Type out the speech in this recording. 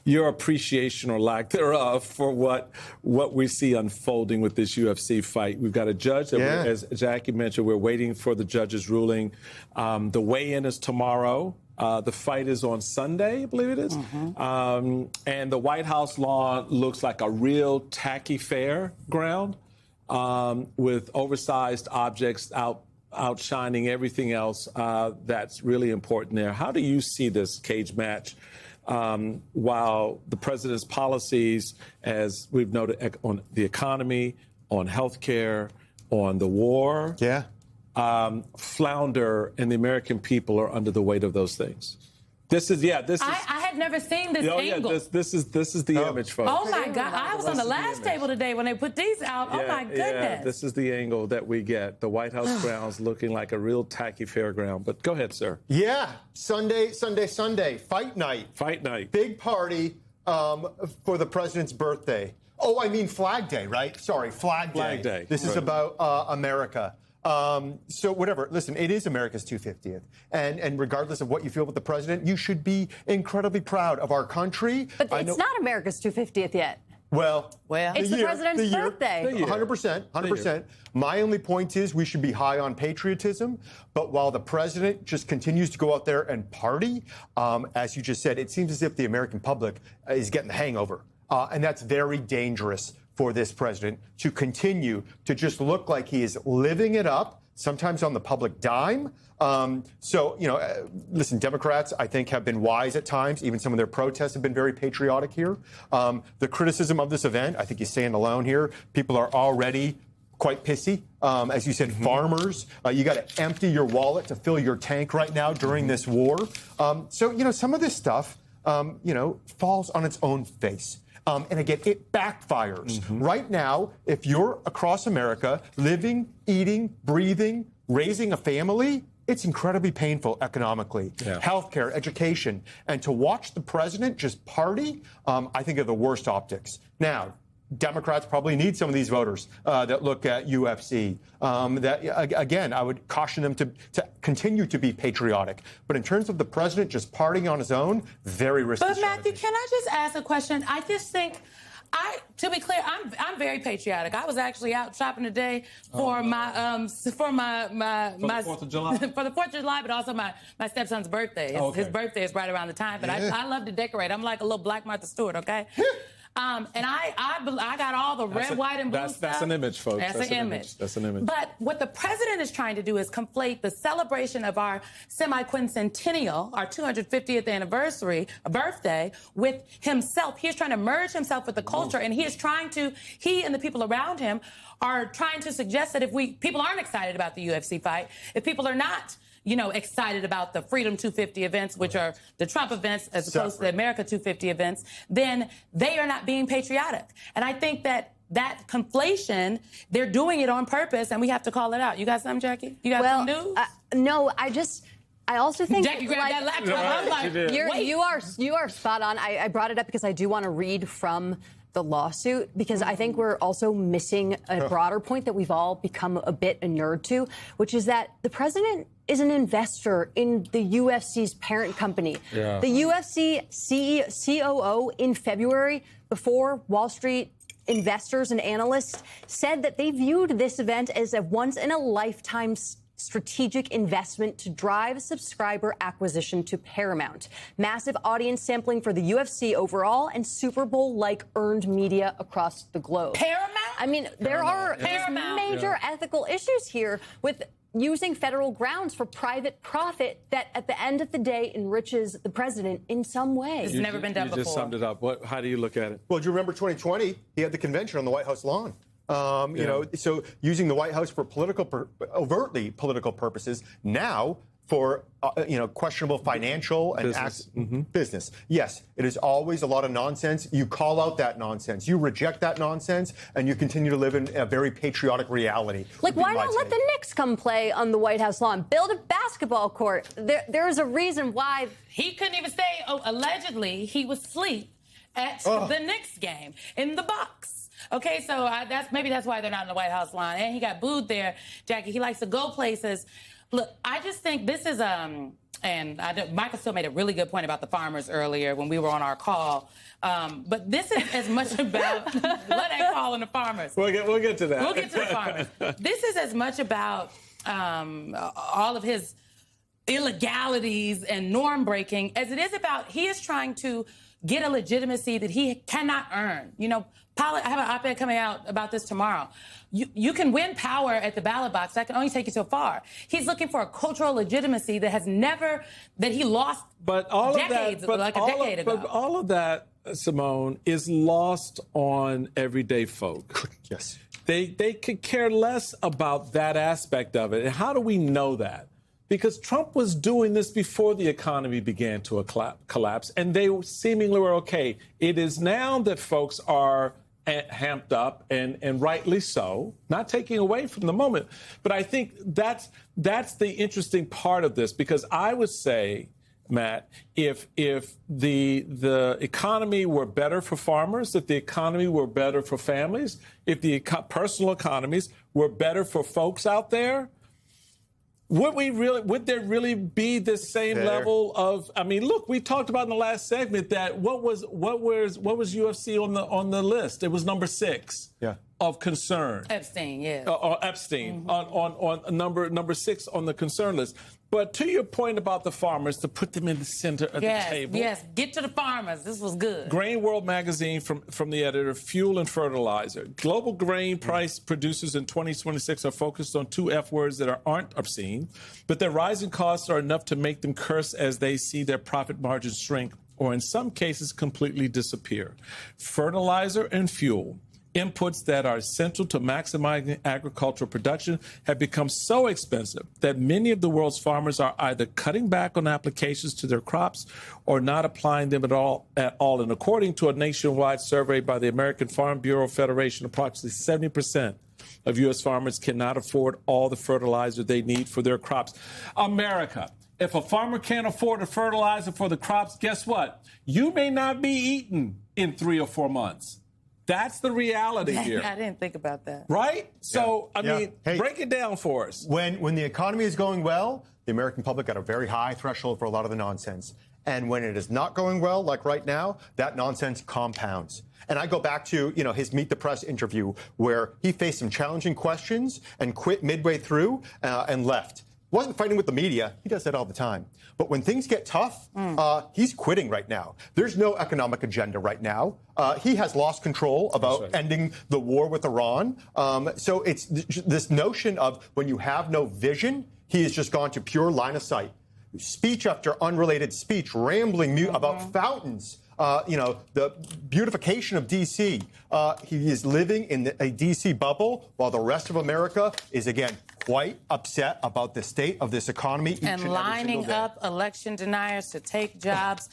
your appreciation or lack thereof for what we see unfolding with this UFC fight. We've got a judge that, as Jackie mentioned, we're waiting for the judge's ruling. The weigh-in is tomorrow. The fight is on Sunday, I believe it is. And the White House lawn looks like a real tacky fairground with oversized objects outshining everything else that's really important there. How do you see this cage match while the president's policies, as we've noted, on the economy, on health care, on the war, flounder, and the American people are under the weight of those things? This is. I had never seen this angle. This is the image, folks. Oh my God! I was on the last table today when they put these out. Oh my goodness! Yeah, this is the angle that we get. The White House grounds looking like a real tacky fairground. But go ahead, sir. Yeah, Sunday, fight night. Fight night. Big party for the president's birthday. Oh, I mean Flag Day, right? Sorry, Flag Day. This is about America. So whatever, listen, it is America's 250th. And regardless of what you feel about the president, you should be incredibly proud of our country. But it's not America's 250th yet. Well, it's the president's birthday. 100%. My only point is we should be high on patriotism. But while the president just continues to go out there and party, as you just said, it seems as if the American public is getting the hangover. And that's very dangerous for this president to continue to just look like he is living it up, sometimes on the public dime. Listen, Democrats, I think, have been wise at times. Even some of their protests have been very patriotic here. The criticism of this event, I think you stand alone here. People are already quite pissy. As you said, farmers, you got to empty your wallet to fill your tank right now during this war. Some of this stuff, falls on its own face. And again, it backfires. Right now, if you're across America, living, eating, breathing, raising a family, it's incredibly painful economically. Healthcare, education. And to watch the president just party, I think are the worst optics. Now, Democrats probably need some of these voters that look at UFC. Again, I would caution them to continue to be patriotic. But in terms of the president just partying on his own, very risky. But Matthew, can I just ask a question? I just think, to be clear, I'm very patriotic. I was actually out shopping today for my 4th of July. For the 4th of July, but also my stepson's birthday. His birthday is right around the time. But I love to decorate. I'm like a little Black Martha Stewart, okay? And I got all the red, white, and blue stuff. That's an image, folks. That's an image. That's an image. But what the president is trying to do is conflate the celebration of our semi-quincentennial, our 250th birthday, with himself. He's trying to merge himself with the culture, and he and the people around him are trying to suggest that if people aren't excited about the UFC fight, if people are not excited about the Freedom 250 events, which are the Trump events as opposed to the America 250 events, then they are not being patriotic. And I think that conflation, they're doing it on purpose, and we have to call it out. You got something, Jackie? You got some news? No, I also think Jackie grabbed that laptop. I'm like, you are spot on. I brought it up because I do want to read from the lawsuit, because I think we're also missing a broader point that we've all become a bit inured to, which is that the president is an investor in the UFC's parent company. The UFC COO in February, before Wall Street investors and analysts, said that they viewed this event as a once-in-a-lifetime strategic investment to drive subscriber acquisition to Paramount. Massive audience sampling for the UFC overall and Super Bowl-like earned media across the globe. Paramount? I mean, there are major ethical issues here with using federal grounds for private profit that at the end of the day enriches the president in some way. It's never been done before. You just summed it up. How do you look at it? Well, do you remember 2020? He had the convention on the White House lawn. So using the White House for overtly political purposes now for, questionable financial and business. Yes, it is always a lot of nonsense. You call out that nonsense. You reject that nonsense, and you continue to live in a very patriotic reality. Like, why not let the Knicks come play on the White House lawn? Build a basketball court. There's a reason why. He couldn't even stay. Allegedly, he was asleep at the Knicks game in the box. Okay, so that's why they're not in the White House lawn. And he got booed there, Jackie. He likes to go places. Look, I just think this is And Michael still made a really good point about the farmers earlier when we were on our call. But this is as much about let that call on the farmers. We'll get to that. We'll get to the farmers. This is as much about all of his illegalities and norm breaking as it is about he is trying to get a legitimacy that he cannot earn. You know, I have an op-ed coming out about this tomorrow. You can win power at the ballot box. That can only take you so far. He's looking for a cultural legitimacy that he lost decades ago. But all of that, Simone, is lost on everyday folk. Yes. They could care less about that aspect of it. And how do we know that? Because Trump was doing this before the economy began to collapse, and they seemingly were okay. It is now that folks are hamped up, and rightly so, not taking away from the moment. But I think that's the interesting part of this, because I would say, Matt, if the economy were better for farmers, if the economy were better for families, if the personal economies were better for folks out there, would there really be this same level of? I mean, look, we talked about in the last segment that what was UFC on the list? It was number 6 of concern. Epstein, yeah. Epstein on number 6 on the concern list. But to your point about the farmers, to put them in the center of the table. Yes, get to the farmers. This was good. Grain World magazine from the editor, Fuel and Fertilizer. Global grain price producers in 2026 are focused on 2 F words that aren't obscene, but their rising costs are enough to make them curse as they see their profit margins shrink, or in some cases completely disappear. Fertilizer and fuel, inputs that are essential to maximizing agricultural production, have become so expensive that many of the world's farmers are either cutting back on applications to their crops or not applying them at all. And according to a nationwide survey by the American Farm Bureau Federation, approximately 70% of U.S. farmers cannot afford all the fertilizer they need for their crops. America, if a farmer can't afford the fertilizer for the crops, guess what? You may not be eating in 3 or 4 months. That's the reality here. I didn't think about that. Right? So, I mean, hey, break it down for us. When the economy is going well, the American public got a very high threshold for a lot of the nonsense. And when it is not going well, like right now, that nonsense compounds. And I go back to, his Meet the Press interview where he faced some challenging questions and quit midway through and left. Wasn't fighting with the media. He does that all the time. But when things get tough, he's quitting right now. There's no economic agenda right now. He has lost control about ending the war with Iran. So it's this notion of when you have no vision, he has just gone to pure line of sight. Speech after unrelated speech, rambling about fountains. The beautification of D.C. He is living in a D.C. bubble while the rest of America is, again, quite upset about the state of this economy. And lining up election deniers to take jobs.